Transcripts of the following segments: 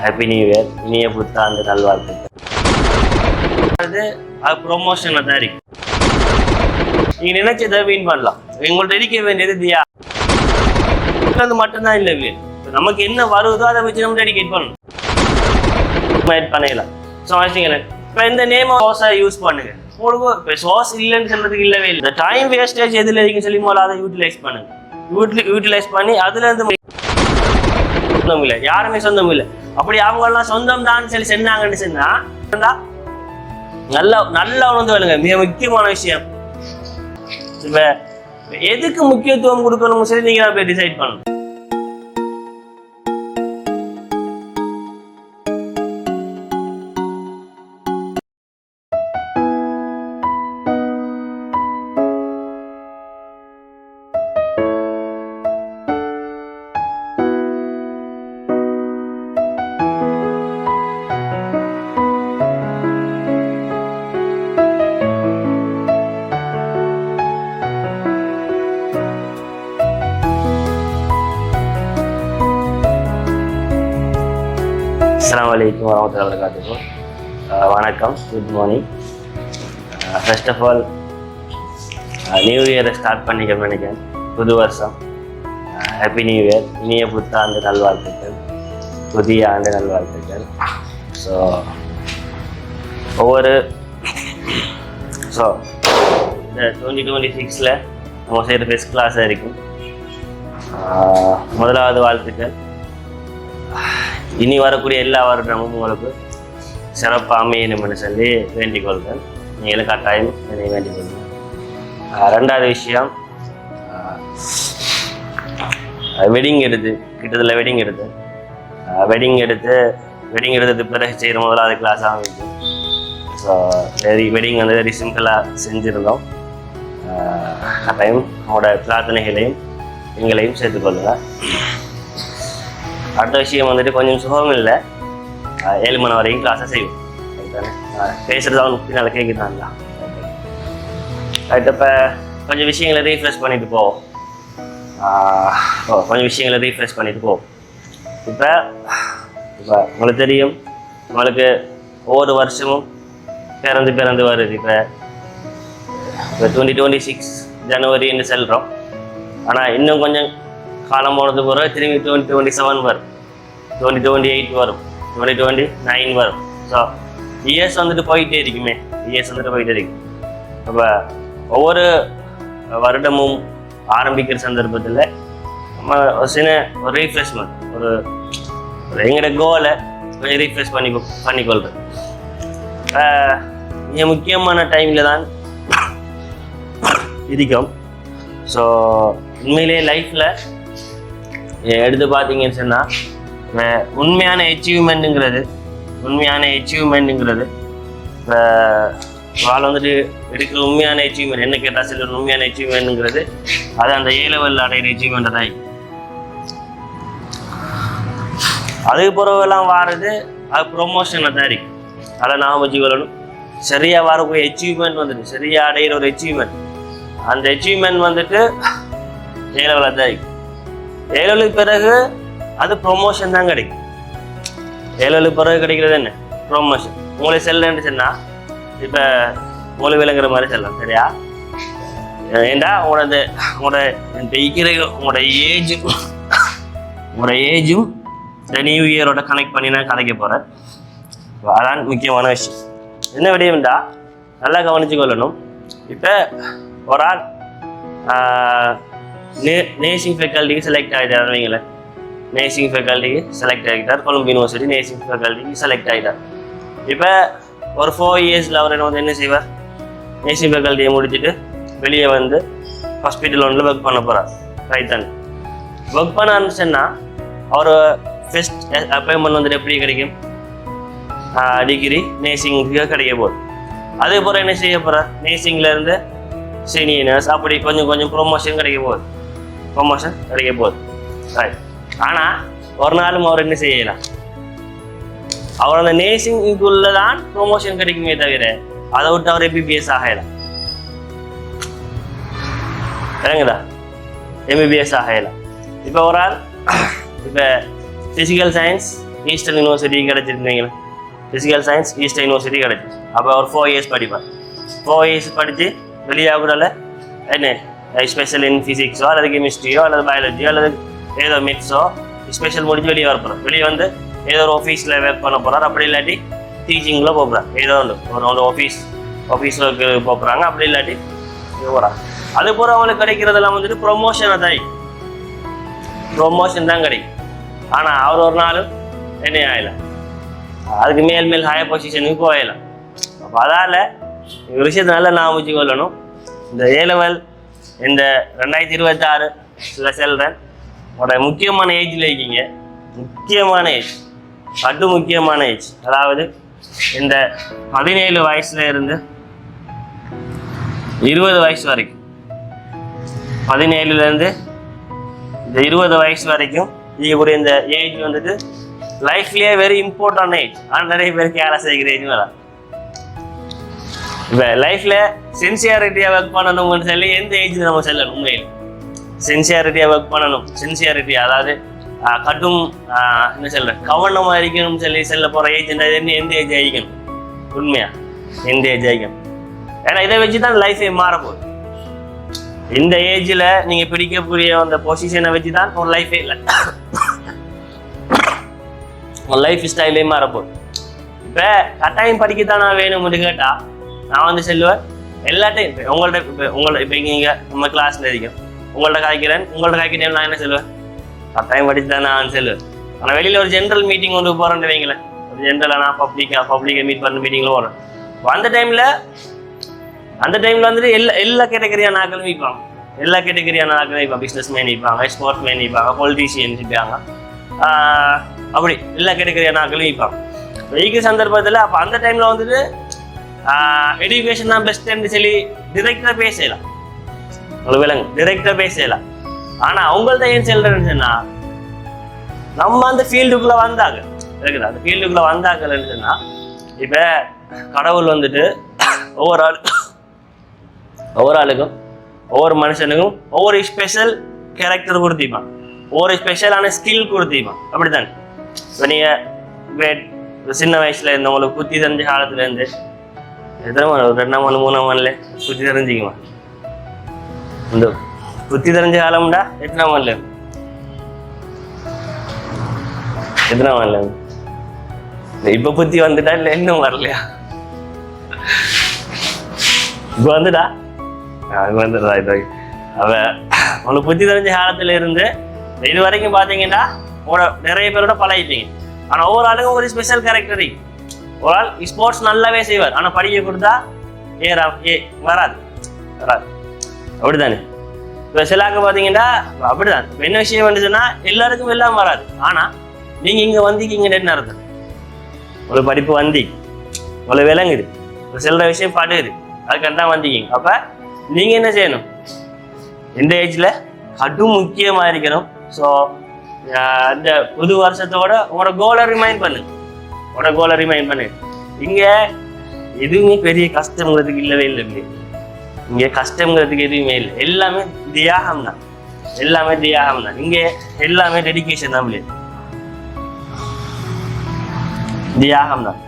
Happy new year, இனிய புத்தாண்டு நல்வாழ்த்துக்கள். அது ப்ரொமோஷனில் தான் இருக்கு. நீங்கள் நினைச்சதை வீண் பண்ணலாம். எங்கள்கிட்ட இருக்க வேண்டியது தியா அது மட்டும்தான் இல்லை. நமக்கு என்ன வருதோ அதை வச்சு நம்ம டெடிகேட் பண்ணணும், பண்ணிடலாம். ஸோ வச்சுங்களேன், இப்போ இந்த நேம் சோஸை யூஸ் பண்ணுங்க. உங்களுக்கு இப்போ சோஸ் இல்லைன்னு சொல்றதுக்கு இல்லவே இல்லை. இந்த டைம் வேஸ்டேஜ் எதில் இருக்குன்னு சொல்லி போல அதை யூட்டிலைஸ் பண்ணுங்க. யூட்டிலைஸ் பண்ணி அதுல இருந்து சொந்தம் இல்லை, யாருமே சொந்தம் இல்லை. அப்படி அவங்க எல்லாம் சொந்தம் தான் சொல்லி செஞ்சாங்கன்னு சொன்னா நல்லா நல்லா உணர்ந்து வேணுங்க. மிக முக்கியமான விஷயம், இப்ப எதுக்கு முக்கியத்துவம் கொடுக்கணும் சொல்லி நீங்க போய் டிசைட் பண்ணணும். அஸ்ஸலாமு அலைக்கும் வரஹ்மத்துல்லாஹி வபரகாத்துஹு. வணக்கம், good morning. First of all new இயரை ஸ்டார்ட் பண்ணிக்க நினைக்கிறேன். புது வருஷம், ஹாப்பி நியூ இயர், இனிய புத்தாண்டு நல்வாழ்த்துக்கள், புதிய ஆண்டு நல்வாழ்த்துக்கள். ஸோ இந்த 2026 நம்ம செய்கிற ஃபர்ஸ்ட் கிளாஸாக இருக்கும். முதலாவது வாழ்த்துக்கள், இனி வரக்கூடிய எல்லா வருடமும் உங்களுக்கு சிறப்பாக அமையணும்னு சொல்லி வேண்டிக் கொள்கிறேன். நீங்களும் கட்டாயம் என்னை வேண்டிக் கொள்கிறேன். ரெண்டாவது விஷயம், வெட்டிங் கிட்டத்தில் வெட்டிங் எடுத்தது பிறகு செய்கிற முதலாவது கிளாஸாக இருந்துச்சு. ஸோ வெட்டிங் வந்து வெரி சிம்பிளாக செஞ்சுருந்தோம். கட்டாயம் அவங்களோட பிரார்த்தனைகளையும் எங்களையும் சேர்த்துக்கொள்ளுங்க. அடுத்த விஷயம் வந்துட்டு கொஞ்சம் சுகம் இல்லை, 7 மணி வரைக்கும் கிளாஸை செய்வோம். பேசுறது அவனுக்கு பின்னால் கேட்குதான்ல. இப்போ கொஞ்சம் விஷயங்களை ரீஃப்ரெஷ் பண்ணிட்டு போவோம். இப்போ உங்களுக்கு தெரியும், உங்களுக்கு ஒவ்வொரு வருஷமும் பிறந்து வருது. இப்போ 2026 ஜனவரின்னு செல்கிறோம். ஆனால் இன்னும் கொஞ்சம் காலம் போனது பிறகு திரும்பி 2027 வரும், 2028 வரும், 2029 வரும். ஸோ இயர்ஸ் வந்துட்டு போயிட்டே இருக்குமே. அப்போ ஒவ்வொரு வருடமும் ஆரம்பிக்கிற சந்தர்ப்பத்தில் நம்ம ஒரு ரீஃப்ரெஷ்மெண்ட், ஒரு எங்களோட கோலை கொஞ்சம் ரீஃப்ரெஷ் பண்ணிக்கொள்கிறேன். மிக முக்கியமான டைமில் தான் இருக்கும். ஸோ உண்மையிலே லைஃப்பில் எடுத்து பார்த்தீங்கன்னு சொன்னால், உண்மையான அச்சீவ்மெண்ட்டுங்கிறது இப்போ வாழ் வந்துட்டு எடுக்கிற உண்மையான அச்சீவ்மெண்ட் என்ன கேட்டால் சில உண்மையான அச்சீவ்மெண்ட்டுங்கிறது அது அந்த A level அடையிற அச்சீவ்மெண்ட்டை தான். அதுக்கு பிறகுலாம் வாரது அது ப்ரொமோஷனில் தான் இருக்கு. அதை நான் வச்சுக்கொள்ளணும். சரியாக வரக்கூடிய அச்சீவ்மெண்ட் வந்துட்டு, சரியாக அடையிற ஒரு அச்சீவ்மெண்ட், அந்த அச்சீவ்மெண்ட் வந்துட்டு A level தான் இருக்கு. A level பிறகு அது ப்ரொமோஷன் தான் கிடைக்கும். A level பிறகு கிடைக்கிறது என்ன? ப்ரொமோஷன். உங்களை செல்லுன்னு சொன்னால் இப்போ உங்களை விளங்குற மாதிரி செல்லலாம். சரியா? ஏண்டா உங்களோட ஏஜும் இந்த நியூ இயரோட கனெக்ட் பண்ணி நான் கலைக்க போகிறேன். அதான் முக்கியமான விஷயம். என்ன விடயம்டா நல்லா கவனிச்சு கொள்ளணும். இப்போ ஒரு ஆள் நேசிங் ஃபேக்கல்ட்டிக்கு செலக்ட் ஆகிட்டார் வைங்களேன். நேசிங் ஃபேக்கல்ட்டிக்கு செலக்ட் ஆகிட்டார், கொழும்பு யூனிவர்சிட்டி நேசிங் ஃபேக்கல்ட்டிக்கு செலக்ட் ஆகிட்டார். இப்போ ஒரு 4 இயர்ஸில் அவர் என்ன செய்வார்? நேசிங் ஃபேக்கல்ட்டியை முடிச்சுட்டு வெளியே வந்து ஹாஸ்பிட்டல் ஒன்றில் ஒர்க் பண்ண போகிறார். ரைட் தானே? ஒர்க் பண்ண ஆரம்பிச்சேன்னா அவர் ஃபர்ஸ்ட் அப்பாயின்மெண்ட் வந்துட்டு எப்படி கிடைக்கும்? டிகிரி நேசிங்க்கு கிடைக்க போகுது. அதே போல் என்ன செய்ய போகிறார்? நேசிங்லேருந்து சீனியர் நர்ஸ், அப்படி கொஞ்சம் ப்ரொமோஷன் கிடைக்க போகுது. ரைட். ஆனால் ஒரு நாளும் அவர் என்ன செய்யலாம்? அவர் அந்த நேசிங்குள்ள தான் ப்ரொமோஷன் கிடைக்குமே தவிர அதை விட்டு அவர் MBBS ஆகலாம். சரிங்களா? MBBS ஆகலாம். இப்போ ஒரு ஆள் இப்போ ஃபிசிக்கல் சயின்ஸ் ஈஸ்டர்ன் யூனிவர்சிட்டி கிடைச்சிருந்தீங்களா, ஃபிசிக்கல் சயின்ஸ் ஈஸ்டர்ன் யூனிவர்சிட்டி கிடைச்சிச்சு. அப்போ ஒரு 4 இயர்ஸ் படிப்பேன். 4 இயர்ஸ் படித்து வெளியாகக்கூடால என்ன ஸ்பெஷல் இன் ஃபிசிக்ஸோ அல்லது கெமிஸ்ட்ரியோ அல்லது பயாலஜியோ அல்லது ஏதோ மித்ஸோ ஸ்பெஷல் முடிஞ்சு வெளியே வர போகிறோம். வெளியே வந்து ஏதோ ஒரு ஆஃபீஸில் ஒர்க் பண்ண போகிறார், அப்படி இல்லாட்டி டீச்சிங்கில் போகிறார். ஏதோ ஒரு ஆஃபீஸில் போகிறாங்க, அப்படி இல்லாட்டி போகிறாங்க. அது போகிற அவங்களுக்கு கிடைக்கிறதெல்லாம் வந்துட்டு ப்ரொமோஷனை தான், ப்ரொமோஷன் தான் கிடைக்கும். ஆனால் அவர் ஒரு நாளும் என்ன ஆகலாம், அதுக்கு மேல் ஹையர் பொசிஷனுக்கு போகலாம். அப்போ அதால் ஒரு விஷயத்தை நல்லா நான் வச்சு கொள்ளணும். இந்த A-level இந்த 2026 செல்றேன் உங்களோட முக்கியமான ஏஜில் இருக்கீங்க. முக்கியமான ஏஜ், அது முக்கியமான ஏஜ். அதாவது இந்த 17 வயசுல இருந்து 20 வயசு வரைக்கும், 17லேருந்து இந்த 20 வயசு வரைக்கும் இருக்கக்கூடிய இந்த ஏஜ் வந்துட்டு லைஃப்லேயே வெரி இம்பார்ட்டன்ட் ஏஜ். ஆனால் நிறைய பேர் கேர செய்கிற ஏஜ் வேலை. இப்போ லைஃப்பில் சின்சியாரிட்டியாக ஒர்க் பண்ணணும்னு சொல்லி எந்த ஏஜில் நம்ம செல்லணும்? உண்மையில் சின்சியாரிட்டியாக ஒர்க் பண்ணணும். சின்சியாரிட்டி அதாவது கட்டும் என்ன சொல்கிறேன், கவனமாக இருக்கணும்னு சொல்லி செல்ல போகிற ஏஜ்ன்றது எந்த ஏஜ் ஆகிக்கணும்? உண்மையா எந்த ஏஜ் ஆகிக்கணும்? ஏன்னா இதை வச்சு தான் லைஃபே மாறப்போகுது. இந்த ஏஜில் நீங்கள் பிடிக்கக்கூடிய அந்த பொசிஷனை வச்சு தான் ஒரு லைஃபே இல்லை, ஒரு லைஃப் ஸ்டைலே மாறப்போகுது. இப்போ கட்டாயம் படிக்கத்தான் நான் வேணும்னு கேட்டால் நான் வந்து சொல்லுவேன் எல்லாட்டையும். இப்போ நீங்கள் நம்ம கிளாஸில் இருக்கோம், உங்கள்ட்ட காய்க்கிறேன் நான் என்ன சொல்லுவேன்? கட்டாயம் படித்து தான் நான் சொல்லுவேன். ஆனால் வெளியில் ஒரு ஜென்ரல் மீட்டிங் ஒன்று போகிறேன்னு வைங்களேன், ஒரு ஜென்ரலாக நான் பப்ளிக்கை மீட் பண்ண மீட்டிங்கில் போகிறேன். அந்த டைமில் வந்துட்டு எல்லா கேட்டகரியான ஆக்களும் வைப்பாங்க. எல்லா கேட்டகரியான ஆக்களும் வைப்பாங்க. பிஸ்னஸ் மேன் வைப்பாங்க, ஸ்போர்ட்ஸ் மேன் வைப்பாங்க, பொலிட்டீஷியன்ஸ் வைப்பாங்க, அப்படி எல்லா கேட்டகரியான ஆக்களும் வைப்பாங்க. வைக்கிற சந்தர்ப்பத்தில் அப்போ அந்த டைமில் வந்துட்டு எஜுகேஷன் தான் பெஸ்ட்டுன்னு சொல்லி டிரெக்டாக பேசலாம். உங்களுக்கு விலங்கு டிரெக்டாக பேசலாம். ஆனால் அவங்கள்ட்ட ஏன் சொல்கிறேன்னு சொன்னால், நம்ம அந்த ஃபீல்டுக்குள்ளே வந்தாங்க இருக்குது. அந்த ஃபீல்டுக்குள்ளே வந்தாங்கன்னு சொன்னால், இப்போ கடவுள் வந்துட்டு ஒவ்வொரு ஆளுக்கும் ஒவ்வொரு மனுஷனுக்கும் ஒவ்வொரு ஸ்பெஷல் கேரக்டர் கொடுத்திப்பான், ஒவ்வொரு ஸ்பெஷலான ஸ்கில் கொடுத்திப்பான். அப்படித்தானே? இப்போ நீங்கள் சின்ன வயசுல இருந்து உங்களுக்கு புத்தி தெரிஞ்ச காலத்துலேருந்து எத்தனை மணி, ஒரு 2ஆம் மணி 3ஆம் மணில புத்தி தெரிஞ்சுக்குமா? இந்த புத்தி தெரிஞ்ச காலம்டா எத்தனாம் மணில இப்ப புத்தி வந்துட்டா இல்ல இன்னும் வரலையா? இப்ப வந்துடா வந்துடுறா. இது அவ உங்களுக்கு புத்தி தெரிஞ்ச காலத்துல இருந்து இது வரைக்கும் பாத்தீங்கன்னா நிறைய பேரோட பழகிட்டீங்க. ஆனா ஒவ்வொரு ஆளுக்கும் ஒரு ஸ்பெஷல் கேரக்டர். ஒரு ஆள் ஸ்போர்ட்ஸ் நல்லாவே செய்வார், ஆனா படிக்க கொடுத்தா வராது. அப்படித்தானே? இப்போ சிலாக்க பார்த்தீங்கன்னா அப்படிதான். என்ன விஷயம் வந்து சொன்னா எல்லாருக்கும் எல்லாம் வராது. ஆனா நீங்க இங்க வந்திக்கிங்க என்ன அர்த்தம்? ஒரு படிப்பு வந்தி ஒரு விளங்குது, ஒரு சில விஷயம் படுகுது, அதுக்காக தான் வந்திக்கிங்க. அப்ப நீங்க என்ன செய்யணும்? இந்த ஏஜ்ல கடும் முக்கியமா இருக்கணும். ஸோ இந்த புது வருஷத்தோட உங்களோட கோலை ரிமைண்ட் பண்ணு. இங்க எதுவுமே பெரிய கஷ்டங்கிறதுக்கு இல்லவே இல்லை. இங்க கஷ்டங்கிறதுக்கு எதுவுமே இல்லை. எல்லாமே தியாகம் தான். இங்க எல்லாமே டெடிகேஷன் தான். தியாகம் தான்.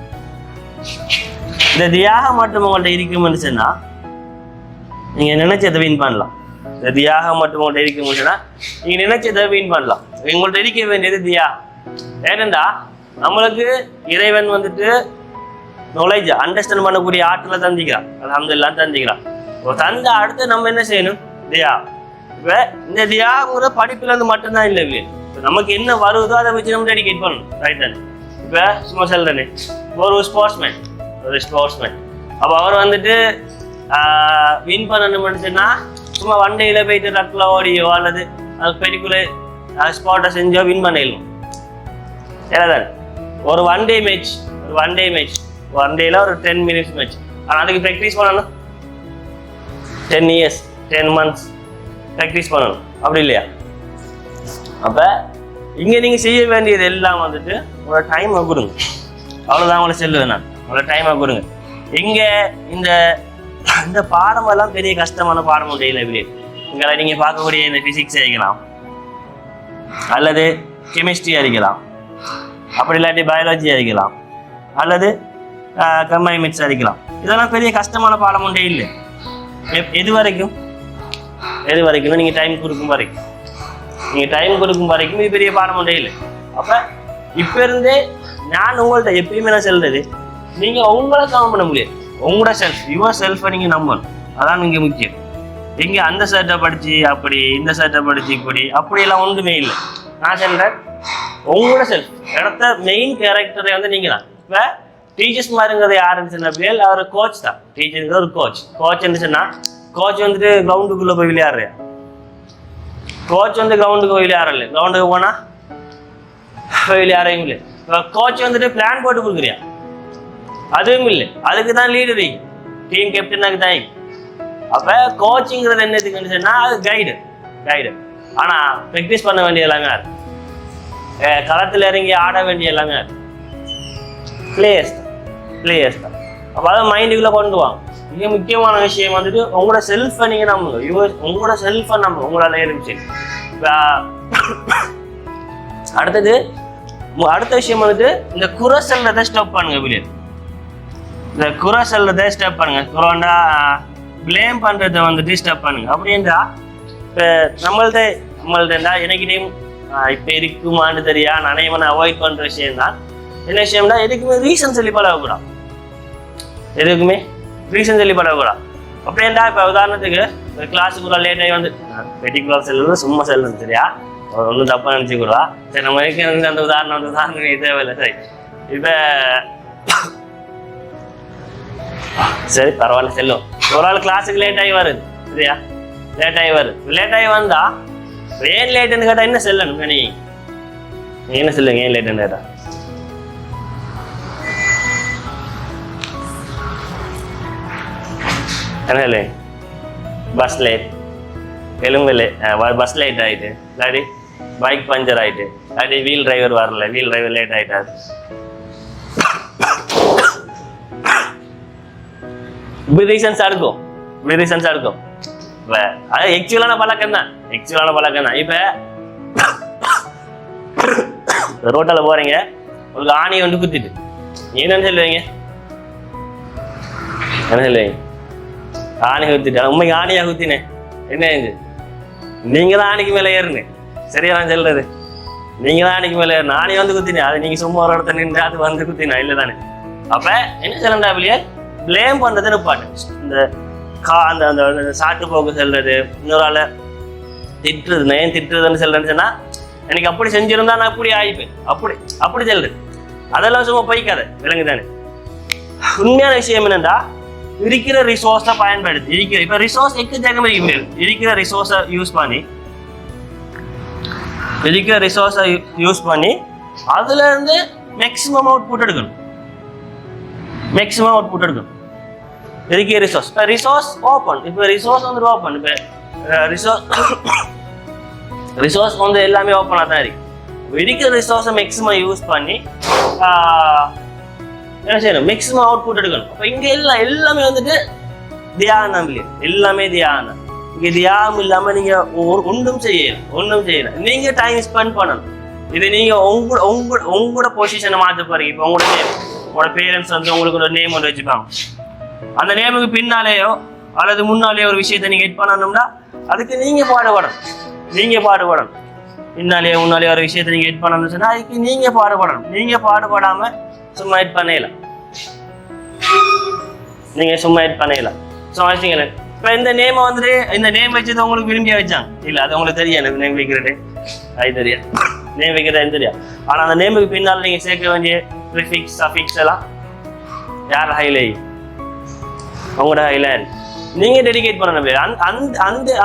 இந்த தியாகம் மட்டும் உங்கள்ட்ட இருக்கும்னு சொன்னா நீங்க நினைச்சதை வின் பண்ணலாம். இந்த தியாகம் மட்டும் உங்கள்ட்ட இருக்கும்னு சொன்னா நீங்க நினைச்சதை வின் பண்ணலாம். உங்கள்ட்ட இருக்க வேண்டியது தியாகம். ஏனென்றா நம்மளுக்கு இறைவன் வந்துட்டு நாலேஜ் அண்டர்ஸ்டாண்ட் பண்ணக்கூடிய ஆற்றலை தந்திக்கிறான். அல்ஹம்துலில்லாஹ் தந்திக்கிறான். தந்த அடுத்து நம்ம என்ன செய்யணும்? தியாகம். இப்போ இந்த தியாகங்கிற படிப்புல இருந்து மட்டும்தான் இல்லை. இப்போ நமக்கு என்ன வருதோ அதை வச்சு நம்ம டெடிகேட் பண்ணணும். ரைட் தானே? இப்போ சும்மா சொல்றேனே, ஒரு ஸ்போர்ட்ஸ்மேன் அப்போ அவர் வந்துட்டு வின் பண்ணணும்னு சொன்னா சும்மா வண்டியில போயிட்டு ரக்கில் ஓடியோ அல்லது பெரிக்குள்ள ஸ்பாட்டை செஞ்சோ வின் பண்ணிடணும். ஏதாதானே? ஒரு ஒன் டே மேட்ச் ஒன் டேல ஒரு 10 minutes மேட்ச். ஆனால் அதுக்கு ப்ராக்டிஸ் பண்ணணும். 10 years 10 months ப்ராக்டிஸ் பண்ணணும். அப்படி இல்லையா? அப்போ இங்கே நீங்கள் செய்ய வேண்டியது எல்லாம் வந்துட்டு உங்களோட டைமை கொடுங்க. அவ்வளோதான் உங்களை சொல்லுவேன் நான். உங்களோட டைமை கொடுங்க. இங்கே இந்த பாடமெல்லாம் பெரிய கஷ்டமான பாடம் உண்டு. இல்லை இங்கே நீங்கள் பார்க்கக்கூடிய இந்த ஃபிசிக்ஸ் இருக்கலாம் அல்லது கெமிஸ்ட்ரியாக இருக்கலாம் அப்படி இல்லாட்டி பயாலஜி அறிக்கலாம் அல்லது கம்பைன் மிக்ஸ் அறிக்கலாம். இதெல்லாம் பெரிய கஷ்டமான பாடம் ஒன்றே இல்லை. எது வரைக்கும் நீங்கள் டைம் கொடுக்கும் வரைக்கும் இது பெரிய பாடம் ஒன்றே இல்லை. அப்போ இப்போ இருந்தே நான் உங்கள்கிட்ட எப்பயுமே நான் சொல்றது, நீங்கள் உங்களை கவனம் பண்ண முடியாது. உங்களோட யுவர் செல்ஃபை நீங்கள் நம்பணும். அதான் இங்கே முக்கியம். இங்கே அந்த சர்ட்டை படித்து அப்படி, இந்த சர்ட்டை படித்து இப்படி அப்படியெல்லாம் ஒன்றுமே இல்லை. நான் சொல்கிறேன் உங்களோட செல்ஃப் இடத்த மெயின் கேரக்டரை வந்து நீங்கள் தான். இப்போ டீச்சர்ஸ் மாதிரிங்கிறது யாருன்னு சொன்ன பிள்ளைகள் அவர் கோச் தான். டீச்சருங்கிறது ஒரு கோச்ன்னு சொன்னால் கோச் வந்துட்டு கிரவுண்டுக்குள்ளே போய் விளையாடுறியா? கோச் வந்து கிரவுண்டுக்கு போய் விளையாடல. கிரவுண்டுக்கு போனால் போய் விளையாடவும் இல்லை. இப்போ கோச் வந்துட்டு பிளான் போட்டு கொடுக்குறியா? அதுவும் இல்லை. அதுக்கு தான் லீடர், டீம் கேப்டனுக்கு தான். அப்போ கோச்சிங்கிறது என்னதுக்குன்னு சொன்னால் அது கைடு. ஆனால் ப்ராக்டிஸ் பண்ண வேண்டிய எல்லாமே களத்தில் இறங்கி ஆட வேண்டிய எல்லாமே பிளேயர்ஸ் தான். அப்போ அதை மைண்டுக்குள்ளே கொண்டு வாங்க. மிக முக்கியமான விஷயம் வந்துட்டு உங்களோட செல்ஃபை நீங்கள் நம்புங்க. உங்களோட செல்ஃபை நம்புங்க. உங்களால் இருந்துச்சு. அடுத்த விஷயம் வந்துட்டு இந்த குறை செல்றதை ஸ்டாப் பண்ணுங்க. பிள்ளைகள் இந்த குறை செல்றதை ஸ்டாப் பண்ணுங்க. குறைண்டா பிளேம் பண்ணுறதை வந்துட்டு ஸ்டாப் பண்ணுங்க. அப்படின்றா இப்போ நம்மள்டா எனக்கு நேம் இப்போ இருக்குமான்னு தெரியா நானே அவாய்ட் பண்ணுற விஷயம் தான். என்ன விஷயம்னா எதுக்குமே ரீசன் சொல்லி பழகக்கூடாது. அப்படின்டா இப்போ உதாரணத்துக்கு கிளாஸுக்குள்ள லேட் ஆகி வந்து பெட்டிகுலர் செல்லுறது சும்மா செல்லுறது சரியா, ஒன்றும் தப்பாக நினச்சிக்கூடா. சரி நம்ம இருக்கு அந்த உதாரணம் தேவையில்லை. சரி இப்போ சரி பரவாயில்ல செல்லும். ஒரு ஆள் கிளாஸுக்கு லேட் ஆகி வருது சரியா, லேட் ஆகி வந்தா ஏன் லேட்டுன்னு கேட்டால் என்ன செல்லணும்? நீங்கள் என்ன சொல்லுங்க, ஏன் லேட்டுன்னு கேட்டா என்ன இல்லை? பஸ் லேட் எலும்பில்லை, பஸ் லேட் ஆகிட்டு, இல்லாட்டி பைக் பஞ்சர் ஆகிட்டு, இல்லாட்டி வீல் டிரைவர் வரல, வீல் டிரைவர் லேட் ஆகிட்டாரு. இப்படி ரீசன்ஸாக இருக்கும். இப்போ அது எக்சுவலான பழக்கம் தான். இப்போ ரோட்டில் போகிறீங்க, உங்களுக்கு ஆணியை வந்து குத்திட்டு என்னன்னு சொல்லுவீங்க? ஆணி குத்திட்டு உண்மைக்கு ஆணியா குத்தினேன் என்ன இது? நீங்கள் தான் ஆணிக்கு மேலே ஏறுனேன். சரியா நான் சொல்றது? நீங்கள் தான் ஆணிக்கு மேலே ஏறணும். ஆணி வந்து குத்தினேன், அது நீங்கள் சும்மா ஒரு இடத்த நின்று அது வந்து குத்தினா இல்லை தானே? அப்போ என்ன சொல்லண்டா பிள்ளையா, பிளேம் பண்ணுறது நிப்பாட்டு. இந்த அந்த சாட்டு போக்கு செல்றது, இன்னொரு ஆளை திட்டுறது, ஏன் திட்டுறதுன்னு சொல்றேன்னு சொன்னா எனக்கு அப்படி செஞ்சிருந்தா நான் அப்படி ஆயிப்பேன், அப்படி சொல்றது. அதெல்லாம் சும்மா போய்க்காத, விளங்குதானே? உண்மையான விஷயம் என்னன்னா இருக்கிற ரிசோர்ஸை பயன்படுத்தி இப்ப ரிசோர்ஸ் எக்கச்சக்கமே இருக்கிற ரிசோர்ஸை யூஸ் பண்ணி அதுல இருந்து மேக்ஸிமம் அவுட்புட் எடுக்கணும். இருக்கிற ரிசோர்ஸ் ஓப்பன். இப்போ ரிசோர்ஸ் வந்து ஓப்பன். இப்போ ரிசோர்ஸ் வந்து எல்லாமே ஓப்பனாக தான் இருக்கு. இருக்கிற ரிசோர்ஸை மேக்ஸிமம் யூஸ் பண்ணி என்ன செய்யணும்? மேக்ஸிமம் அவுட்புட் எடுக்கணும். அப்போ இங்கே எல்லாமே வந்துட்டு தியானம் இல்லையா? எல்லாமே தியானம். இங்கே தியானம் இல்லாமல் நீங்கள் ஒன்றும் செய்யல. நீங்கள் டைம் ஸ்பெண்ட் பண்ணணும். இது நீங்கள் உங்களோட பொசிஷனை மாற்ற போறீங்க. இப்போ உங்களோட பேரண்ட்ஸ் வந்து உங்களுக்கு ஒரு நேம் ஒன்று வச்சுப்பாங்க. அந்த நேமுக்கு பின்னாலேயோ அல்லது முன்னாலேயோ ஒரு விஷயத்தை நீங்கள் ஹிட் பண்ணணும்னா அதுக்கு நீங்கள் பாடுபடணும். பின்னாலேயோ முன்னாலேயோ ஒரு விஷயத்தை நீங்கள் ஹிட் பண்ணணும்னு சொன்னால் அதுக்கு நீங்கள் பாடுபடணும். நீங்கள் பாடுபடாமல் சும்மா ஹிட் பண்ணலாம். சும்மா வச்சுங்களேன். இப்போ இந்த நேமை வந்துட்டு இந்த நேம் வச்சது உங்களுக்கு விரும்பியா வச்சாங்க இல்லை, அது உங்களுக்கு தெரியாது. நேம் வைக்கிறது அது தெரியாது, நேம் வைக்கிறது தெரியாது. ஆனால் அந்த நேமுக்கு பின்னால் நீங்கள் சேர்க்க வேண்டிய ப்ரிஃபிக்ஸ் சஃபிக்ஸ் எல்லாம் யார் ஹைலை? உங்களோட ஹைலைட் நீங்க டெடிகேட் பண்ணணும்.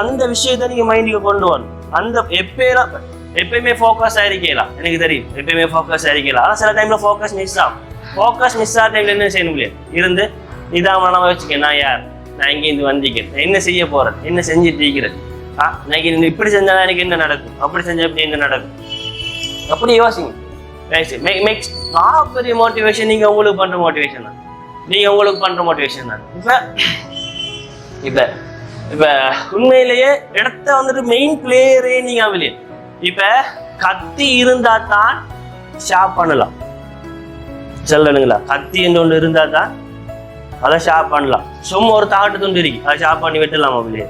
அந்த விஷயத்தை நீங்க மைண்டுக்கு கொண்டு வரணும். அந்த எப்பயுமே ஃபோக்கஸ் ஆயிருக்கலாம். எனக்கு தெரியும் எப்பயுமே ஃபோக்கஸ் ஆயிருக்கலாம். ஆனால் சில டைம்ல ஃபோக்கஸ் மிஸ் ஆகிற டைம்ல என்ன செய்ய முடியாது? இருந்து இதான் நம்ம வச்சுக்கேன், நான் யார், நான் இங்கேருந்து வந்திக்கிறேன், என்ன செய்ய போறேன், என்ன செஞ்சுட்டு இருக்கிறேன், எனக்கு இப்படி செஞ்சா எனக்கு என்ன நடக்கும், அப்படி செஞ்சா இப்படி என்ன நடக்கும், அப்படி யோசிங்க. பெரிய மோட்டிவேஷன் நீங்க உங்களுக்கு பண்ற மோட்டிவேஷன் தான். இப்ப உண்மையிலேயே இடத்த வந்துட்டு மெயின் பிளேயரே நீங்க அவளே. இப்ப கத்தி இருந்தா தான் ஷார்ப் பண்ணலாம். சொல்லணுங்களா, கத்தி என்று ஒன்று இருந்தா தான் அதை ஷார்ப் பண்ணலாம். சும்மா ஒரு தாட்டு துண்டு இருக்கு, அதை ஷார்ப் பண்ணி வெட்டலாம் அப்படியே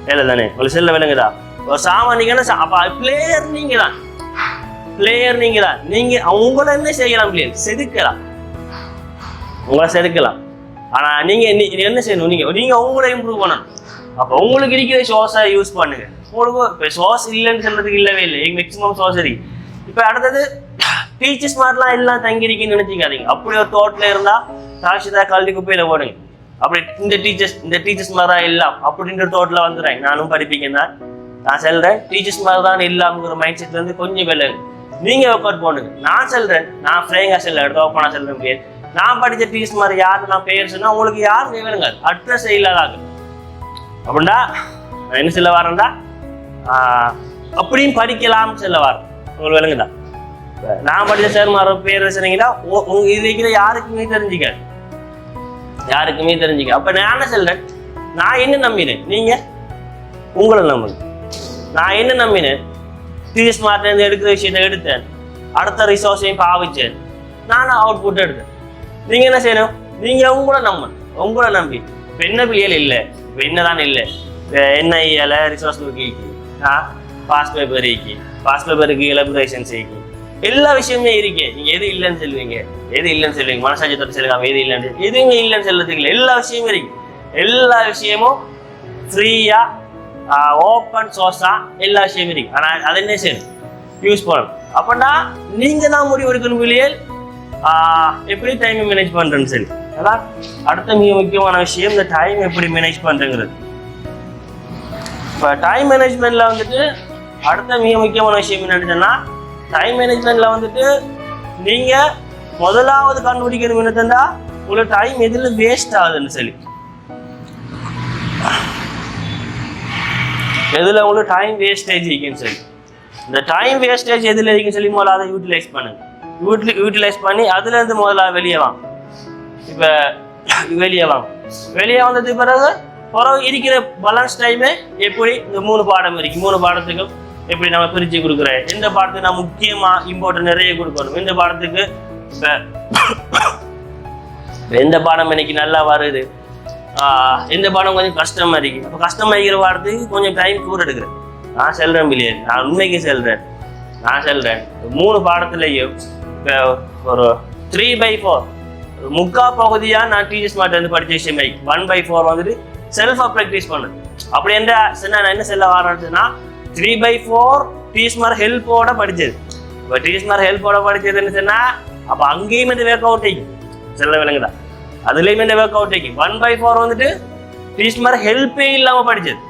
வேலை தானே. ஒரு செல்ல விளங்குதா? ஒரு சாமானிக்கான அப்ப பிளேயர் நீங்க தான், பிளேயர் நீங்க தான். நீங்க உங்களை என்ன செய்யலாம்? பிளேயர் செதுக்கலாம், உங்களை செதுக்கலாம். ஆனா நீங்க என்ன செய்யணும்? நீங்க உங்களை இம்ப்ரூவ் பண்ணணும். அப்ப உங்களுக்கு இருக்கிற சோஸை யூஸ் பண்ணுங்க. உங்களுக்கு இப்போ சோஸ் இல்லைன்னு சொல்றதுக்கு இல்லவே இல்லை, மேக்ஸிமம் சோஸ் இருக்கு. இப்போ அடுத்தது டீச்சர்ஸ் மாதிரிலாம் எல்லாம் தங்கிருக்குன்னு நினைச்சிக்காதீங்க. அப்படி ஒரு தோட்டில் இருந்தா தாட்சிதா கல்வி குப்பையில போடுங்க. அப்படி இந்த டீச்சர்ஸ் மாதிரி தான் எல்லாம் அப்படின்ற தோட்டில் வந்துடுறேன். நானும் படிப்பீங்க தான், நான் சொல்றேன் டீச்சர்ஸ் மாதிரி தான் இல்லாமங்கிற மைண்ட் செட்ல இருந்து கொஞ்சம் விலகு. நீங்க ஒர்க் அவுட் பண்ணுங்க. நான் சொல்றேன், நான் ஃப்ரேங்கா சொல்ல எடுத்து ஓப்பனா சொல்றேன் பேர். நான் படிச்ச டீச்சர்ஸ் மாதிரி யாரு நான் பேர் சொன்னா உங்களுக்கு யாரும் தேவைங்க அட்ரஸ் இல்லாதாங்க. அப்படின்னா நான் என்ன சொல்ல வரேன்டா, அப்படியும் படிக்கலாம்னு சொல்ல வரேன். உங்களுக்கு விளங்குதா? நான் படித்த சார் மாதிரி பேர் சொன்னீங்கன்னா இது இருக்கிற யாருக்குமே தெரிஞ்சுக்காது, யாருக்குமே தெரிஞ்சுக்க. அப்ப நான் என்ன சொல்றேன், நான் என்ன நம்பினேன், நீங்க உங்களை நம்புங்க. நான் என்ன நம்பினேன், டீச்சர்ஸ் மார்ட்ல இருந்து எடுக்கிற விஷயத்தை எடுத்தேன், அடுத்த ரிசோர்ஸையும் பாவிச்சேன், நானும் அவுட் புட் எடுத்தேன். நீங்க என்ன செய்யணும், நீங்க உங்களை நம்பணும். உங்களை நம்பி இப்போ என்ன பிள்ளைகள் இல்லை, இப்போ என்னதான் இல்லை, என்ஐஏல ரிசோர்ஸ் புக் பாஸ் பேப்பர் இருக்கு, பாஸ் பேப்பருக்கு எலபரேஷன்ஸ் இருக்கு, எல்லா விஷயமே இருக்கே. நீங்க எது இல்லைன்னு சொல்லுவீங்க, எது இல்லைன்னு சொல்லுவீங்க, மனசாட்சியத்தோட சொல்லுங்க. எது இல்லைன்னு எதுவுமே இல்லைன்னு சொல்றதுக்கு இல்லை, எல்லா விஷயமும் இருக்கு. எல்லா விஷயமும் ஃப்ரீயா ஓப்பன் சோர்ஸா எல்லா விஷயமும் இருக்கு. ஆனா அது என்ன செய்யணும், யூஸ் பண்ணணும். அப்படின்னா நீங்க தான் முடிவு எடுக்கணும் பிள்ளைகள் எப்படி டைமை மேனேஜ் பண்றேன்னு சொல்லி. அதான் அடுத்த மிக முக்கியமான விஷயம், இந்த டைம் எப்படி மேனேஜ் பண்றேங்கிறது. இப்போ டைம் மேனேஜ்மெண்ட்ல வந்துட்டு அடுத்த மிக முக்கியமான விஷயம் என்னன்னா, டைம் மேனேஜ்மெண்ட்ல வந்துட்டு நீங்க முதலாவது கண்டுபிடிக்கணும் என்னதுன்னா, உங்களுக்கு டைம் எதுல வேஸ்ட் ஆகுதுன்னு சொல்லி. எதுல உங்களுக்கு டைம் வேஸ்டேஜ் இருக்குன்னு சொல்லி. இந்த டைம் வேஸ்டேஜ் எதுல இருக்குன்னு சொல்லி முதல்ல அதை யூட்டிலைஸ் பண்ணுங்க. யூட்டிலைஸ் பண்ணி அதுல இருந்து முதல்ல வெளியே வாங்க. இப்ப வெளியே வந்தது பிறகு இருக்கிற பேலன்ஸ் டைமே எப்படி, இந்த 3 பாடம் இருக்கு, 3 பாடத்துக்கும் எப்படி நம்ம பிரிச்சு கொடுக்குறேன், எந்த பாடத்துக்கு நான் முக்கியமா இம்பார்ட்டன்ட் நிறைய கொடுக்கணும், எந்த பாடத்துக்கு எந்த பாடம் எனக்கு நல்லா வருது, எந்த பாடம் கொஞ்சம் கஷ்டமா இருக்கு. அப்போ கஷ்டமா இருக்கிற பாடத்துக்கு கொஞ்சம் டைம் கூட எடுக்கிறேன். நான் சொல்றேன் பிள்ளையே, நான் உண்மைக்கு சொல்றேன். 3 பாடத்துலயும் ஒரு 3/4 முக்கா பகுதியா நான் டீச்சர்ஸ் மாட்ட வந்து படிச்ச விஷயம் 1/4 வந்துட்டு செல்ஃபா ப்ராக்டிஸ் பண்ணுது. அப்படி என்ற நான் என்ன சொல்ல வரேன்னா, 3/4 டீச்சர் ஹெல்ப்போட படிச்சது. இப்போ டீச்சர் ஹெல்ப்போட படிச்சதுன்னு சொன்னா அப்ப அங்கேயும் இந்த ஒர்க் அவுட் ஆகும், செல்ல விளங்குதா? அதுலயுமே இந்த ஒர்க் அவுட் ஆகும். 1/4 வந்துட்டு டீச்சர் ஹெல்ப்பே இல்லாம படிச்சது.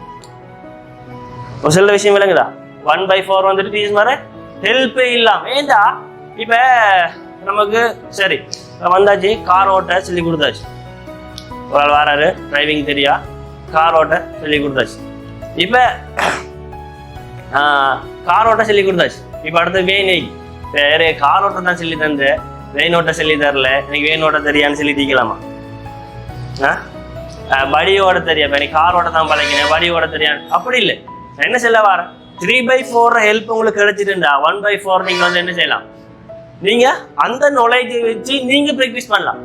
ஒரு சில விஷயம் விளங்குதா? 1/4 வந்துட்டு டீச்சர் ஹெல்ப்பே இல்லாம. ஏண்டா இப்ப நமக்கு சரி வந்தாச்சு, கார் ஓட்ட சொல்லி கொடுத்தாச்சு, ஒரு ஆள் வராரு, டிரைவிங் தெரியா, கார் ஓட்ட சொல்லி கொடுத்தாச்சு. இப்ப கார் ஓட்ட சொல்லி கொடுத்தாச்சு. இப்ப அடுத்து வேன் வேற கார் ஓட்ட தான் சொல்லி தந்து, வேன் ஓட்ட சொல்லி தரல, எனக்கு வேன் ஓட்ட தெரியான்னு சொல்லி தீக்கலாமா? படி ஓட தெரியா, எனக்கு கார் ஓட்ட தான் பழகினேன், படி ஓட தெரியாது. அப்படி இல்லை. என்ன சொல்ல வரேன், 3/4 ஹெல்ப் உங்களுக்கு கிடைச்சிட்டுண்டா 1/4 நீங்க வந்து என்ன செய்யலாம், நீங்க அந்த நாலேஜை வச்சு நீங்க ப்ராக்டிஸ் பண்ணலாம்.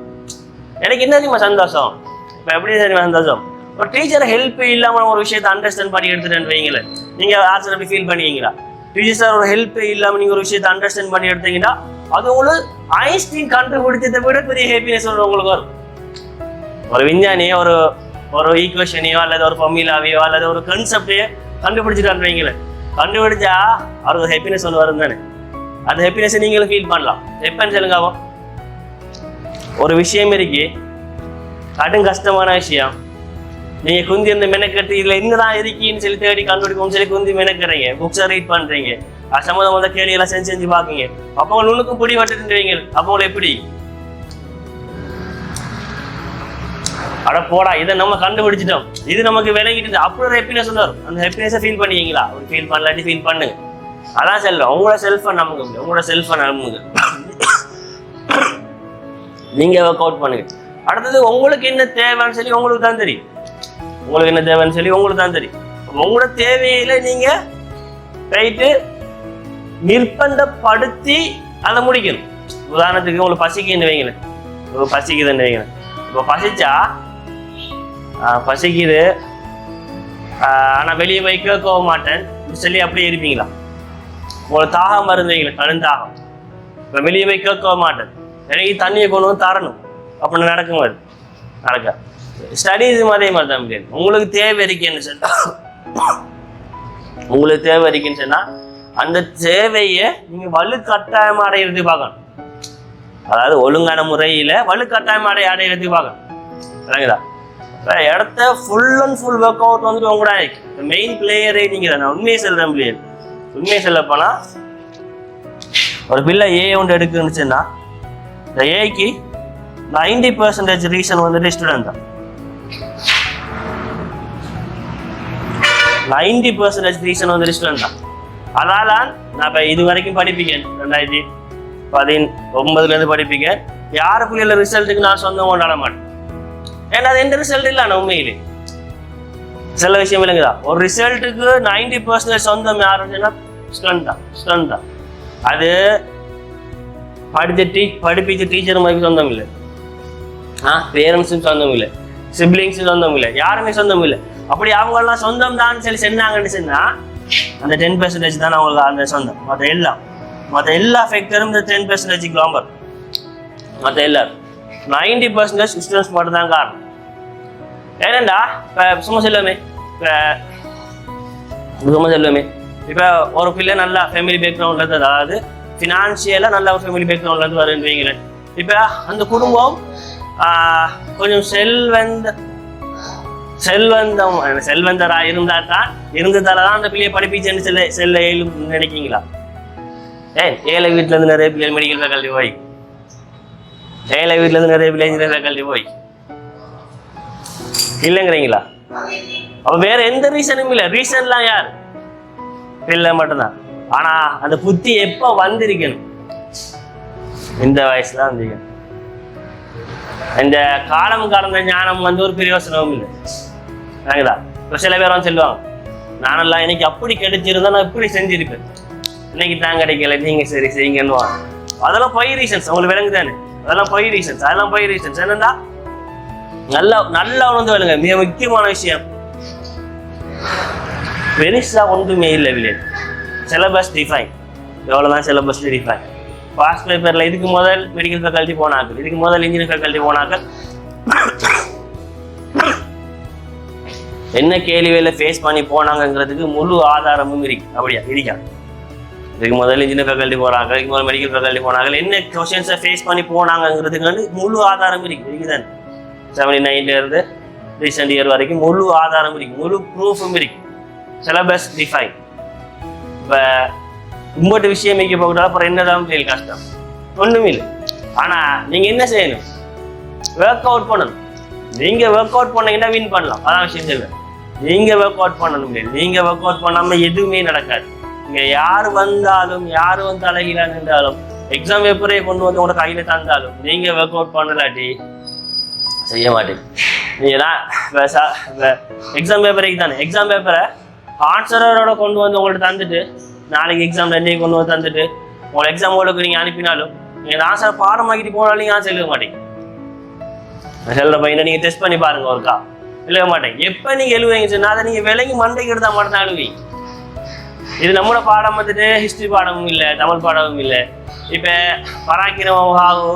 எனக்கு என்ன தெரியுமா சந்தோஷம், இப்போ எப்படி தெரியுமா சந்தோஷம், ஒரு டீச்சர் ஹெல்ப் இல்லாம ஒரு விஷயத்தை அண்டர்ஸ்டாண்ட் பண்ணி எடுத்துட்டேன்னு வைங்களேன், நீங்க ஆன்சர் அப்படி ஃபீல் பண்ணுவீங்களா? டீச்சர் ஒரு ஹெல்ப் இல்லாம நீங்க ஒரு விஷயத்தை அண்டர்ஸ்டாண்ட் பண்ணி எடுத்தீங்கன்னா அது உங்களுக்கு ஐன்ஸ்டீன் கண்டுபிடிச்சதை விட பெரிய ஹாப்பினஸ் உங்களுக்கு வரும். ஒரு விஞ்ஞானியோ ஒரு ஈக்குவேஷனையோ அல்லது ஒரு ஃபார்முலாவையோ அல்லது ஒரு கன்செப்டையோ கண்டுபிடிச்சிட்டான்னு வைங்களேன், கண்டுபிடிச்சா அவருக்கு ஒரு ஹாப்பினஸ் ஒன்று வரும் தானே. அந்த ஹாப்பினஸை நீங்களும் ஃபீல் பண்ணலாம். எப்பன்னு சொல்லுங்க. ஒரு விஷயம் இருக்கு, கடும் கஷ்டமான விஷயம், நீங்க குந்தி இந்த மெனக்கட்டு இதுல என்னதான் இருக்குன்னு சொல்லி தேடி கண்டுபிடிக்கும் சொல்லி குந்தி மெனக்கிறீங்க, புக்ஸை ரீட் பண்றீங்க, அது சம்மந்தமான கேள்வி எல்லாம் செஞ்சு பாக்குங்க. அப்போ உங்க நுண்ணுக்கும் பிடி வட்டுருவீங்க. அப்போ உங்களை எப்படி அட போடா இதை நம்ம கண்டுபிடிச்சிட்டோம், இது நமக்கு விளங்கிட்டு அப்படி ஒரு ஹாப்பினஸ் வரும். அந்த ஹாப்பினஸை ஃபீல் பண்ணிக்கிங்களா? ஒரு ஃபீல் பண்ணலாட்டி ஃபீல் பண்ணுங்க. அதான் செல்வம். உங்களோட செல்ஃபை நம்புங்க, உங்களோட செல்ஃபை நம்புங்க, நீங்க ஒர்க் அவுட் பண்ணுங்க. அடுத்தது உங்களுக்கு என்ன தேவைன்னு சொல்லி உங்களுக்கு தான் தெரியும். உங்களுக்கு என்ன தேவைன்னு சொல்லி உங்களுக்கு தான் தெரியும். உங்களோட தேவையில நீங்க போயிட்டு நிர்பந்தப்படுத்தி அதை முடிக்கணும். உதாரணத்துக்கு உங்களுக்கு பசிக்குன்னு வைங்களேன், பசிக்குதுன்னு வைங்களேன். இப்போ பசிச்சா பசிக்குது ஆனால் வெளியே போய் கேட்கவும் மாட்டேன் சொல்லி அப்படியே இருப்பீங்களா? உங்களுக்கு தாகம் மருந்து வைங்களேன், கடும் தாகம். இப்போ வெளியே போய் கேட்கவும் மாட்டேன், எனக்கு தண்ணியை கொண்டு வந்து தரணும் அப்படின்னு நடக்கும். அது நடக்க ஸ்டடீஸும் அதே மாதிரி தான் முடியாது. உங்களுக்கு தேவை இருக்குன்னு சொன்னால் அந்த தேவையை நீங்கள் வலுக்கட்டாயமாக அடையிறதுக்கு பார்க்கணும். அதாவது ஒழுங்கான முறையில் வலுக்கட்டாயமாக அடையிறதுக்கு பார்க்கணும். சரிங்களா? இப்போ இடத்த full and full work out வந்துட்டு உங்களோட மெயின் பிளேயரே நீங்கள் தான். உண்மையை சொல்ல முடியாது. உண்மையை சொல்ல போனால் ஒரு பிள்ளை ஏ ஒன்று எடுக்குன்னுச்சுன்னா இந்த ஏக்கு 90% ரீசன் வந்துட்டு ஸ்டூடெண்ட் தான். 90% ரீசன் வந்துட்டு ஸ்டூடெண்ட் தான். அதனால நான் இப்போ இது வரைக்கும் படிப்பீங்க, 2019 படிப்பீங்க. யாரு பிள்ளைல ரிசல்ட்டுக்கு நான் சொந்தம் கொண்டாட மாட்டேன். ஏன்னா அது எந்த ரிசல்ட் இல்லை. நான் உண்மையிலே சில விஷயம் இல்லைங்கதா, ஒரு ரிசல்ட்டுக்கு 90% சொந்தம் யாருன்னா ஸ்டூடெண்ட் தான். அது படிப்பிச்ச டீச்சர் மாதிரி சொந்தம் இல்லை, பேரண்ட்ஸும் சொந்தம் இல்லை, சிப்ளிங்ஸும் சொந்தம் இல்லை, யாருமே சொந்தம் இல்லை. அப்படி அவங்கெல்லாம் சொந்தம் தான் சொல்லி சொன்னாங்கன்னு சொன்னா அந்த 10% தான் அவங்களுக்கு அந்த சொந்தம். மற்ற எல்லா ஃபேக்டரும் இந்த 10% லாம்பர். மற்ற எல்லாரும் 90% ஸ்டூடெண்ட்ஸ் மட்டும் தான் காரணம். ஏனண்டா இப்போ சும்மா சொல்லுமே, இப்போ ஒரு பிள்ளை நல்லா ஃபேமிலி பேக்ரவுண்ட்ல இருந்து, அதாவது ஃபினான்ஷியலாக நல்ல ஒரு ஃபேமிலி பேக்ரவுண்ட்ல இருந்து வருன்னு வைங்களேன். இப்போ அந்த குடும்பம் கொஞ்சம் செல்வந்தராக இருந்ததால தான் அந்த பிள்ளையை படிப்பிச்சுன்னு செல்ல நினைக்கிங்களா? ஏழை வீட்டுல இருந்து நிறைய பிள்ளைகள் மெடிக்கல் ஃபேக்கல்ட்டி போய், ஏழை வீட்டுல இருந்து நிறைய பிள்ளை இன்ஜினியர் ஃபேக்கல்ட்டி போய் இல்லைங்கிறீங்களா? அப்ப வேற எந்த ரீசனும் இல்லை. ரீசன்லாம் யார்? பிள்ளை மட்டும்தான். ஆனா அந்த புத்தி எப்ப வந்திருக்கணும்? இந்த வயசுல வந்திருக்கணும். இந்த காலம் கடந்த ஞானம் வந்து ஒரு பிரயோசனமும் இல்லை. இப்போ சில பேர் வந்து சொல்லுவாங்க, நானெல்லாம் இன்னைக்கு அப்படி கிடைச்சிருந்தா நான் இப்படி செஞ்சிருப்பேன், இன்னைக்கு தான் கிடைக்கல, நீங்க சரி செய்யுங்கன்னு. அதெல்லாம் பொய் ரீசன்ஸ். உங்களுக்கு விளங்கு தானே? அதெல்லாம் பொய் ரீசன்ஸ். என்னன்னா நல்லா உணர்ந்து விளங்க. மிக முக்கியமான விஷயம், பெருசா ஒன்றுமே இல்லை வில்லேஜ். சிலபஸ் டிஃபைன், எவ்வளவுதான் சிலபஸ் டிஃபைன். பாஸ்ட் பேப்பர்ல இதுக்கு முதல் மெடிக்கல் ஃபேக்கல்ட்டி போனாக்கள், இதுக்கு முதல் இன்ஜினியர் ஃபேக்கல்ட்டி போனாக்கள் என்ன கேள்வியில ஃபேஸ் பண்ணி போனாங்கிறதுக்கு முழு ஆதாரமும் இருக்கு. அப்படியா இருக்கா? இதுக்கு முதல் இன்ஜினியர் ஃபேக்கல்ட்டி போறாங்க, இதுக்கு முதல் மெடிக்கல் ஃபேக்கல்ட்டி போனாங்க, என்ன கொஸ்டின்ஸை ஃபேஸ் பண்ணி போனாங்கிறதுக்கு வந்து முழு ஆதாரம் இருக்குதானே? 79 இருந்து ரீசெண்ட் இயர் வரைக்கும் முழு ஆதாரம் இருக்கு, முழு ப்ரூஃபும் இருக்கு. Syllabus define. இப்போ உங்கள்கிட்ட விஷயம் வைக்க போகிறதால அப்புறம் என்னதான் தெரியல, கஷ்டம் ஒன்றும் இல்லை. ஆனால் நீங்கள் என்ன செய்யணும்? ஒர்க் அவுட் பண்ணணும். நீங்கள் ஒர்க் அவுட் பண்ணீங்கன்னா வின் பண்ணலாம். அதான் விஷயம் இல்லை. நீங்கள் ஒர்க் அவுட் பண்ணணும். நீங்கள் ஒர்க் அவுட் பண்ணாமல் எதுவுமே நடக்காது. நீங்கள் யார் வந்தாலும், யார் வந்து அழகிலா நின்றாலும், எக்ஸாம் பேப்பரே கொண்டு வந்து உங்களோட கையில் தந்தாலும் நீங்கள் ஒர்க் அவுட் பண்ணலாட்டி செய்ய மாட்டேங்க. நீங்கள் தான் எக்ஸாம் பேப்பருக்கு தானே, எக்ஸாம் பேப்பரை ஆன்சரோட கொண்டு வந்து உங்கள்கிட்ட தந்துட்டு, நாளைக்கு எக்ஸாம் ரெண்டையும் கொண்டு வந்து தந்துட்டு உங்களோட எக்ஸாம் ஓடுக்கு நீங்கள் அனுப்பினாலும் நீங்கள் ஆன்சரை பாடமாக்கிட்டு போனாலும் நீங்கள் ஆன்சர் எழுத மாட்டீங்க. சொல்கிற பையனை நீங்கள் டெஸ்ட் பண்ணி பாருங்க, ஒருக்கா எழுத மாட்டேங்க. எப்போ நீங்கள் எழுதுவீங்க சொன்னால் அதை நீங்கள் விலைக்கு மண்டைக்கு எடுத்தால் மட்டும் தான் எழுதுவீங்க. இது நம்மளோட பாடம் வந்துட்டு ஹிஸ்ட்ரி பாடமும் இல்லை, தமிழ் பாடமும் இல்லை. இப்போ பராக்கிரமஹாவு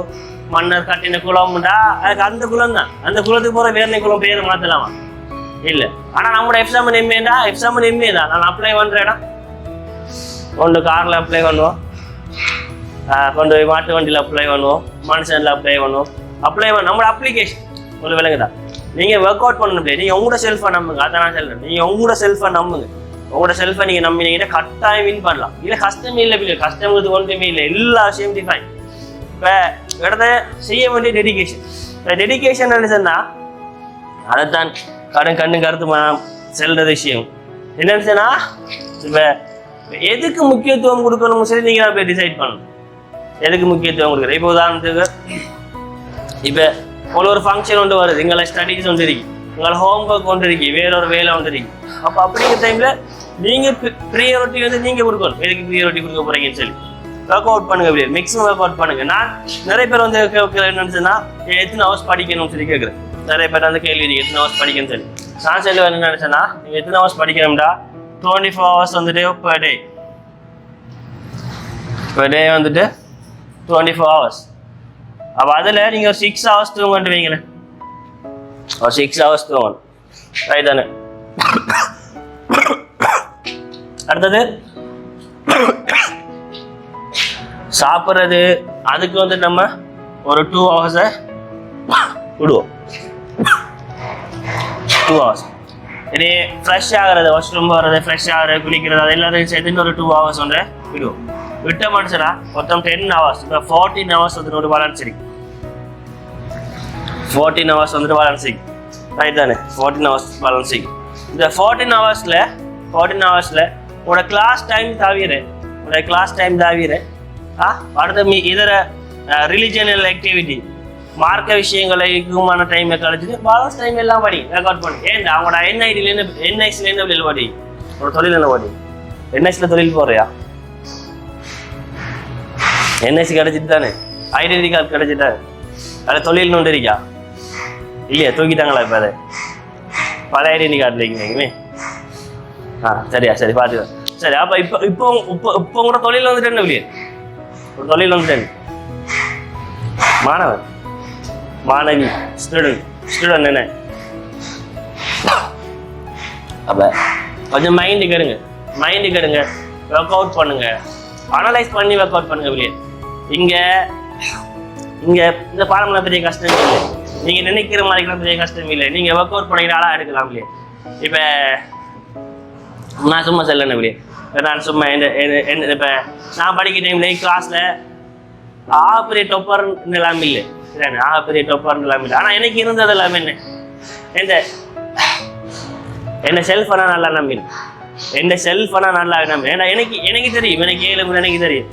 மன்னர் கட்டின குளம்டா, அதுக்கு அந்த குளம் தான். அந்த குளத்துக்கு போகிற வேறு குளம் பேரை மாற்றலாமா? இல்லை. ஆனால் நம்மளோட எக்ஸாம் எம்ஏடா, எக்ஸாம் எம்ஏ தான். நான் அப்ளை பண்ணுறேடா, கொண்டு காரில் அப்ளை பண்ணுவோம், கொண்டு போய் மாட்டு வண்டியில் அப்ளை பண்ணுவோம், மனுஷனில் அப்ளை பண்ணுவோம். நம்மளோட அப்ளிகேஷன் உங்களுக்கு விளங்குதா? நீங்கள் ஒர்க் அவுட் பண்ண முடியாது. நீங்கள் உங்களோட செல்ஃபை நம்புங்க. அதை நான் சொல்கிறேன். நீங்கள் உங்களோட செல்ஃபை நம்புங்க. உங்களோட செல்ஃபை நீங்கள் நம்பினீங்கன்னா கட்டாயம் வின் பண்ணலாம். இல்லை கஷ்டமே இல்லை, இல்லை கஷ்டங்கிறது ஒன்றுமே இல்லை. எல்லா விஷயம் டிஃபைன். இப்போ இடத்த செய்ய வேண்டிய டெடிக்கேஷன். இப்போ டெடிக்கேஷன் சொன்னால் அதைத்தான் கண்ணு கருத்து செல்ற விஷயம் என்னன்னு சொன்னா, இப்போ எதுக்கு முக்கியத்துவம் கொடுக்கணும் சரி நீங்கள் போய் டிசைட் பண்ணணும். எதுக்கு முக்கியத்துவம் கொடுக்குறேன்? இப்போ உதாரணத்துக்கு இப்போ ஒரு ஃபங்க்ஷன் ஒன்று வருது, எங்களை ஸ்டடீஸ் ஒன்று இருக்கு, உங்களை ஹோம்ஒர்க் ஒன்று இருக்கு, வேறொரு வேலை ஒன்று இருக்கு. அப்போ அப்படிங்கிற டைமில் நீங்கள் ப்ரியாரிட்டி வந்து நீங்கள் கொடுக்கணும். எதுக்கு ப்ரியாரிட்டி கொடுக்க போகிறீங்கன்னு சொல்லி ஒர்க் அவுட் பண்ணுங்க அப்படியே மேக்ஸிமம் ஒர்க் அவுட் பண்ணுங்க. நான் நிறைய பேர் வந்து என்னன்னு சொன்னா எத்தனை ஹவர்ஸ் படிக்கணும்னு சொல்லி கேட்குறேன். நிறைய பேர் வந்து கேள்வி எத்தனை ஹவர்ஸ் படிக்கணும்னு சொல்லி நான் சொல்லுவேன் என்ன நினைச்சேன்னா நீங்கள் எத்தனை ஹவர்ஸ் படிக்கணும்டா 24 hours வந்துட்டு per day வந்துட்டு 24 hours. அப்போ அதில் நீங்கள் ஒரு 6 hours தூங்கன்னு வைங்களேன். ஒரு 6 hours தூங்கணும் ரைட் தானே. அடுத்தது சாப்பிட்றது அதுக்கு வந்து நம்ம ஒரு 2 hours விடுவோம். 2 hours. இனி ஃப்ரெஷ் ஆகிறது வாஷ்ரூம் போகிறது ஃப்ரெஷ் ஆகிறது குளிக்கிறது அது எல்லாத்தையும் சேர்த்து ஒரு 2 hours வந்து விடுவோம். விட்ட மனுஷனா மொத்தம் 10 hours. இப்போ 14 hours வந்துட்டு ஒரு பேலன்ஸ் இருக்கு. 14 hours வந்துட்டு பேலன்ஸ் இருக்கு ரைட் தானே. 14 hours பேலன்ஸ் இருக்கு. இந்த 14 ஹவர்ஸில் உங்களோட கிளாஸ் டைம் தவிர அடுத்த இதர ரிலிஜியனல் ஆக்டிவிட்டி மார்க்க விஷயங்களுக்குமான டைமை கழிச்சுட்டு பேலன்ஸ் டைம் எல்லாம் படி ரெக்கார்ட் பண்ணி. ஏன்டா அவங்களோட என்ஐசிலேருந்து வெளியில் படி. ஒரு தொழில் என்ன படி என்ஐசியில் தொழில் போடுறியா? என்ஐசி கிடைச்சிட்டு தானே ஐடென்டி கார்டு கிடைச்சிட்டா அதில் தொழில் நோண்டு இருக்கா இல்லையா? தூக்கிட்டாங்களா இப்போ அதை பழைய ஐடென்டி கார்டில் இருக்கீங்க? சரியா சரி பார்த்துக்கலாம். சரி அப்போ இப்போ கூட தொழில் வந்துட்டு என்ன வெளியே ஒரு தொழில் வந்துட்டேன். மாணவி ஸ்டூடெண்ட் என்ன அப்போ கொஞ்சம் மைண்டுக்கு எடுங்க ஒர்க் அவுட் பண்ணுங்க அனலைஸ் பண்ணி ஒர்க் அவுட் பண்ணுங்க வெளியே. இங்கே இந்த பாடம்லாம் பெரிய கஷ்டம் இல்லை. நீங்கள் நினைக்கிற மாதிரிலாம் பெரிய கஷ்டம் இல்லை. நீங்கள் ஒர்க் அவுட் பண்ணிக்கிற ஆளாக எடுக்கலாம் இல்லையே. இப்போ நான் சும்மா செல்லணும் இப்படி நான் சும்மா இப்போ நான் படிக்கிற டைம்ல கிளாஸில் பெரிய டொப்பர் எல்லாமே இல்லை பெரிய டொப்பர் எல்லாமே இல்லை. ஆனால் எனக்கு இருந்தது எல்லாமே என்ன செல்ஃபனா நல்லா நம்பினேன். நல்லா நம்பி ஏன்னா எனக்கு தெரியும் எனக்கு ஏழும் எனக்கு தெரியும்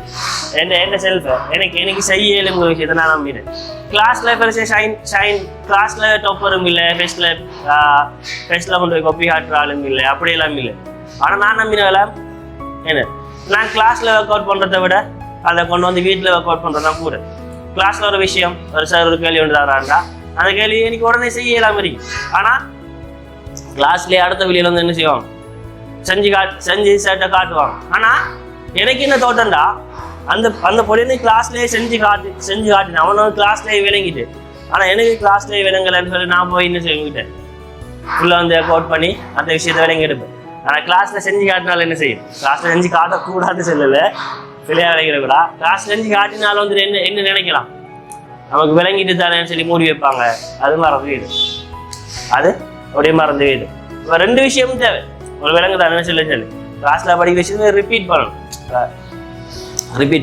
என் செல்ஃபை எனக்கு செய்ய ஏழுங்கிற விஷயத்தை நான் நம்பினேன். கிளாஸில் பெருசாக ஷைன் கிளாஸில் டொப்பரும் இல்லை ஃபெஸ்ட்டில் கொண்டு போய் கொப்பி காட்டுற ஆளும் இல்லை அப்படியெல்லாம் இல்லை. ஆனால் நான் நம்பினேன் என்ன நான் கிளாஸில் ஒர்க் அவுட் பண்ணுறதை விட அதை கொண்டு வந்து வீட்டில் ஒர்க் அவுட் பண்ணுறது தான் கூட. கிளாஸில் ஒரு விஷயம் ஒரு சார் ஒரு கேள்வி ஒன்று தராண்டா அந்த கேள்வி எனக்கு உடனே செய்ய இல்லாமல் இருக்கும். ஆனால் கிளாஸ்லேயே அடுத்த வெளியில் வந்து என்ன செய்வாங்க செஞ்சு சேட்டை காட்டுவாங்க. ஆனால் எனக்கு என்ன தோட்டம்டா அந்த பொடியை கிளாஸ்லேயே செஞ்சு காட்டினேன். அவனும் கிளாஸ்லேயே விளங்கிட்டு ஆனால் எனக்கு கிளாஸ்லேயே விளங்கலைன்னு சொல்லி நான் போய் என்ன செய்விட்டேன் ஃபுல்லாக வந்து ஒர்க் அவுட் பண்ணி அந்த விஷயத்தை விளங்கி எடுப்பேன். ஆனால் கிளாஸில் செஞ்சு காட்டினாலும் என்ன செய்யும் கிளாஸில் செஞ்சு காட்டக்கூடாதுன்னு சொல்லலை பிள்ளையா விளைக்கிறக்கூடா. கிளாஸில் செஞ்சு காட்டினாலும் வந்து என்ன நினைக்கலாம் நமக்கு விளங்கிட்டு தானேன்னு சொல்லி மூடி வைப்பாங்க. அது மறந்து வீடு அது அப்படியே மறந்து வீடு. இப்போ 2 விஷயமும் தேவை. ஒரு விலங்கு தானே சொல்லி கிளாஸில் படிக்கிற விஷயத்தை ரிப்பீட்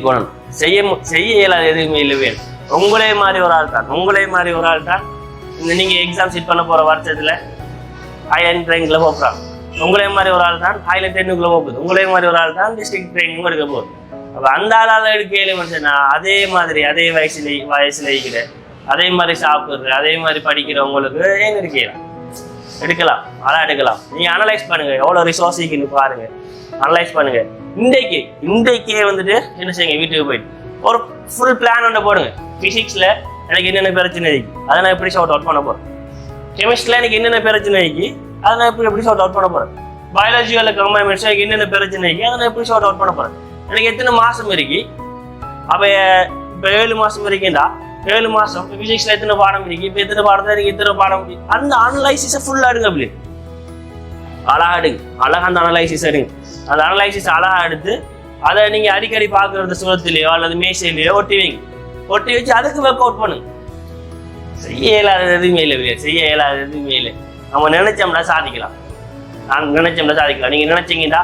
பண்ணணும். செய்ய இயலாத எதுவுமே இல்லவே. உங்களே மாதிரி ஒரு ஆள் தான் நீங்கள் எக்ஸாம் சீட் பண்ண போகிற வருஷத்தில் ஹைலைன் ட்ரெயினில் போகிறாங்க. உங்களே மாதிரி ஒரு ஆள் தான் ஹைலைன் ட்ரெயினுக்குள்ளே போகுது. உங்களே மாதிரி ஒரு ஆள் தான் டிஸ்ட்ரிக்ட் ட்ரெயினிங் எடுக்க போகுது. அப்போ அந்த ஆளால் எடுக்க மனுஷனா அதே மாதிரி அதே வயசுல இருக்கிற அதே மாதிரி சாப்பிட்ற அதே மாதிரி படிக்கிறவங்களுக்கு ஏன் எடுக்கலாம் அதான் எடுக்கலாம். நீங்கள் அனலைஸ் பண்ணுங்கள் எவ்வளோ ரிசோர்ஸ் இருக்குன்னு பாருங்கள். அனலைஸ் பண்ணுங்கள். இன்றைக்கே வந்துட்டு என்ன செய்யுங்க வீட்டுக்கு போயிட்டு ஒரு ஃபுல் பிளான் ஒன்று போடுங்க. ஃபிசிக்ஸில் எனக்கு என்னென்ன பிரச்சனை இருக்குது அதை நான் எப்படி ஷார்ட் அவுட் பண்ண போகிறேன். கெமிஸ்ட்ரியில் எனக்கு என்னென்ன பிரச்சனை இருக்குது அதை நான் எப்படி ஷார்ட் அவுட் பண்ண போகிறேன். பயாலஜியில் கம்பைன்மெண்ட்ஸ் எனக்கு என்னென்ன பிரச்சனை இருக்குது அதை நான் எப்படி ஷார்ட் அவுட் பண்ண போகிறேன். எனக்கு எத்தனை மாதம் இருக்கு அப்போ இப்போ 7 மாதம் இருக்குண்டா 7 மாதம் ஃபிசிக்ஸில் எத்தனை பாடம் இருக்கு இப்போ எத்தனை பாடத்தில் எனக்கு எத்தனை பாடம் இருக்கு அந்த அனலைசிஸை ஃபுல்லாக எடுங்க. அப்படி அழகா அந்த அனலைசிஸ் எடுங்க. அந்த அனலைசிஸ் அழகாக எடுத்து அதை நீங்கள் அடிக்கடி பார்க்குறது சுரத்துலையோ அல்லது மேசையிலையோ ஒட்டி வச்சு அதுக்கு ஒர்க் அவுட் பண்ணுங்க. செய்ய இயலாத எதுவுமே இல்லை. நம்ம நினைச்சோம்னா சாதிக்கலாம். நீங்கள் நினைச்சீங்கன்னா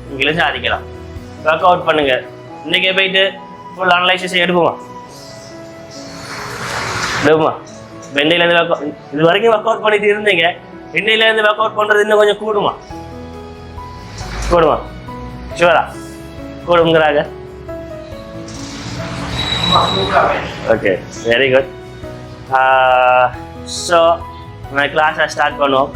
நீங்களும் சாதிக்கலாம். ஒர்க் அவுட் பண்ணுங்க. இன்னைக்கே போயிட்டு ஃபுல் அனலைசிஸ் எடுப்போமா வெண்ணையிலேருந்து இது வரைக்கும் ஒர்க் அவுட் பண்ணிட்டு இருந்தீங்க. வெண்ணையிலேருந்து ஒர்க் அவுட் பண்ணுறது இன்னும் கொஞ்சம் கூடுமா ஷுவரா கூடுங்கிறாங்க. Okay very good. ஸோ நம்ம கிளாஸை ஸ்டார்ட் பண்ணுவோம்.